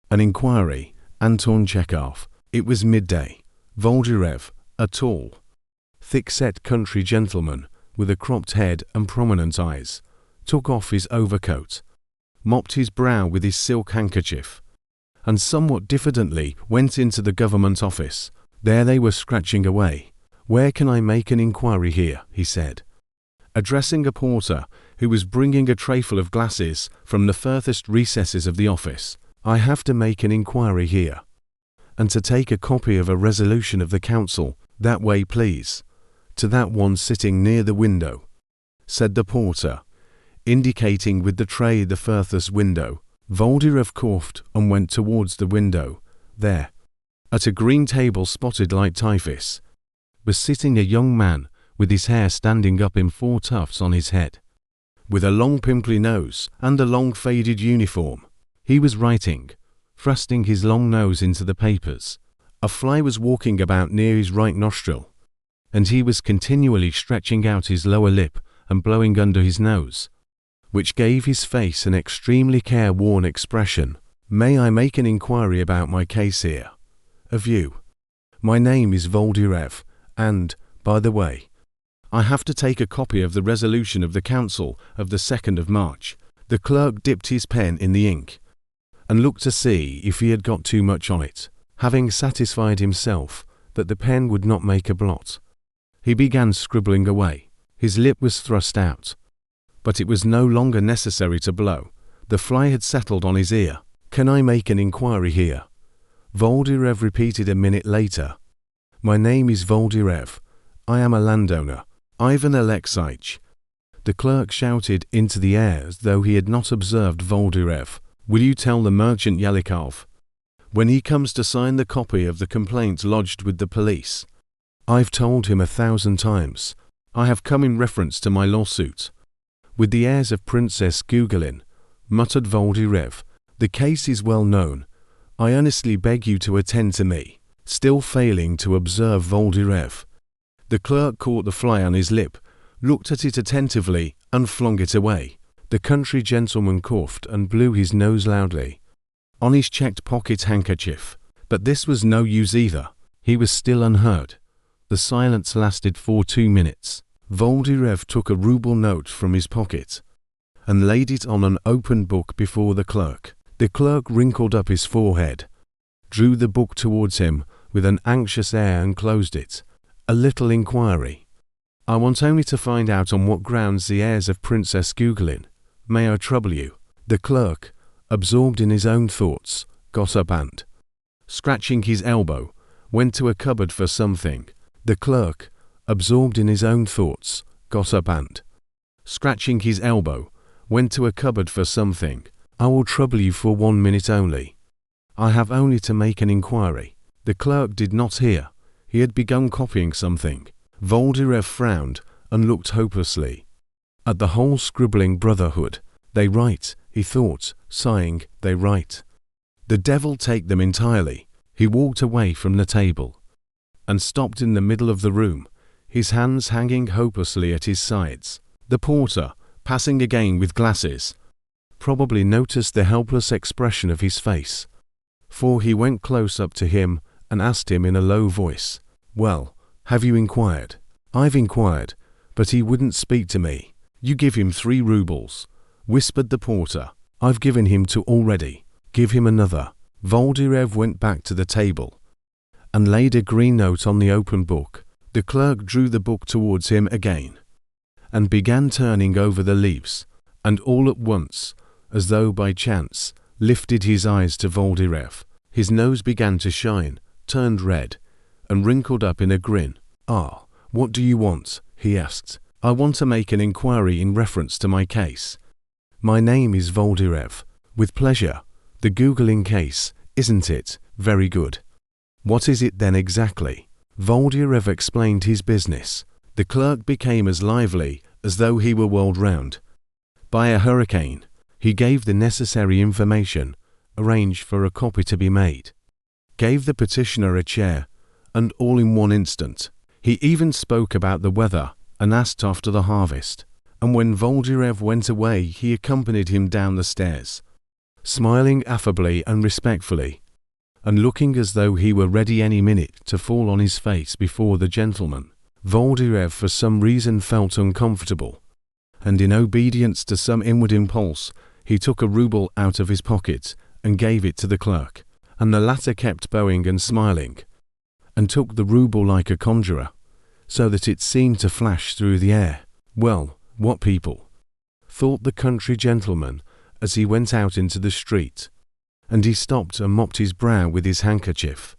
An inquiry. Anton Chekhov. It was midday. Voldyrev, a tall, thick-set country gentleman with a cropped head and prominent eyes, took off his overcoat, mopped his brow with his silk handkerchief, and somewhat diffidently went into the government office. There they were scratching away. "Where can I make an inquiry here?" he said, addressing a porter who was bringing a trayful of glasses from the furthest recesses of the office. "I have to make an inquiry here, and to take a copy of a resolution of the council. That way, please. To that one sitting near the window," said the porter, indicating with the tray the furthest window. Voldyrev coughed and went towards the window. There, at a green table spotted like typhus, was sitting a young man with his hair standing up in 4 tufts on his head, with a long pimply nose and a long faded uniform. He was writing, thrusting his long nose into the papers. A fly was walking about near his right nostril, and he was continually stretching out his lower lip and blowing under his nose, which gave his face an extremely careworn expression. "May I make an inquiry about my case here?" "Of you. My name is Voldyrev, and, by the way, I have to take a copy of the resolution of the council of the 2nd of March. The clerk dipped his pen in the ink and looked to see if he had got too much on it. Having satisfied himself that the pen would not make a blot, he began scribbling away. His lip was thrust out, but it was no longer necessary to blow. The fly had settled on his ear. "Can I make an inquiry here?" Voldyrev repeated a minute later. "My name is Voldyrev. I am a landowner, Ivan Alexeich." The clerk shouted into the air as though he had not observed Voldyrev. "Will you tell the merchant Yalikov, when he comes to sign the copy of the complaint lodged with the police?" "I've told him 1,000 times. I have come in reference to my lawsuit." With the airs of Princess Gugulin, muttered Voldyrev, "The case is well known. I earnestly beg you to attend to me." Still failing to observe Voldyrev, the clerk caught the fly on his lip, looked at it attentively, and flung it away. The country gentleman coughed and blew his nose loudly on his checked pocket handkerchief, but this was no use either. He was still unheard. The silence lasted for 2 minutes. Voldyrev took a ruble note from his pocket and laid it on an open book before the clerk. The clerk wrinkled up his forehead, drew the book towards him with an anxious air and closed it. "A little inquiry. I want only to find out on what grounds the heirs of Princess Gugulin. May I trouble you?" The clerk, absorbed in his own thoughts, got up and, scratching his elbow, went to a cupboard for something. The clerk, absorbed in his own thoughts, got up and, scratching his elbow, went to a cupboard for something. "I will trouble you for 1 minute only. I have only to make an inquiry." The clerk did not hear. He had begun copying something. Voldyrev frowned and looked hopelessly at the whole scribbling brotherhood. "They write," he thought, sighing, "they write. The devil take them entirely." He walked away from the table and stopped in the middle of the room, his hands hanging hopelessly at his sides. The porter, passing again with glasses, probably noticed the helpless expression of his face, for he went close up to him and asked him in a low voice, "Well, have you inquired?" "I've inquired, but he wouldn't speak to me." "You give him 3 rubles, whispered the porter. "I've given him 2 already. Give him another." Voldyrev went back to the table and laid a green note on the open book. The clerk drew the book towards him again and began turning over the leaves, and all at once, as though by chance, lifted his eyes to Voldyrev. His nose began to shine, turned red, and wrinkled up in a grin. "Ah, what do you want?" he asked. "I want to make an inquiry in reference to my case. My name is Voldyrev." "With pleasure. The Gugulin case, isn't it? Very good. What is it then exactly?" Voldyrev explained his business. The clerk became as lively as though he were whirled round by a hurricane. He gave the necessary information, arranged for a copy to be made, gave the petitioner a chair, and all in one instant. He even spoke about the weather and asked after the harvest. And when Voldyrev went away, he accompanied him down the stairs, smiling affably and respectfully, and looking as though he were ready any minute to fall on his face before the gentleman. Voldirev for some reason felt uncomfortable, and in obedience to some inward impulse, he took a rouble out of his pocket and gave it to the clerk, and the latter kept bowing and smiling, and took the rouble like a conjurer, so that it seemed to flash through the air. Well, what people, thought the country gentleman as he went out into the street, and he stopped and mopped his brow with his handkerchief.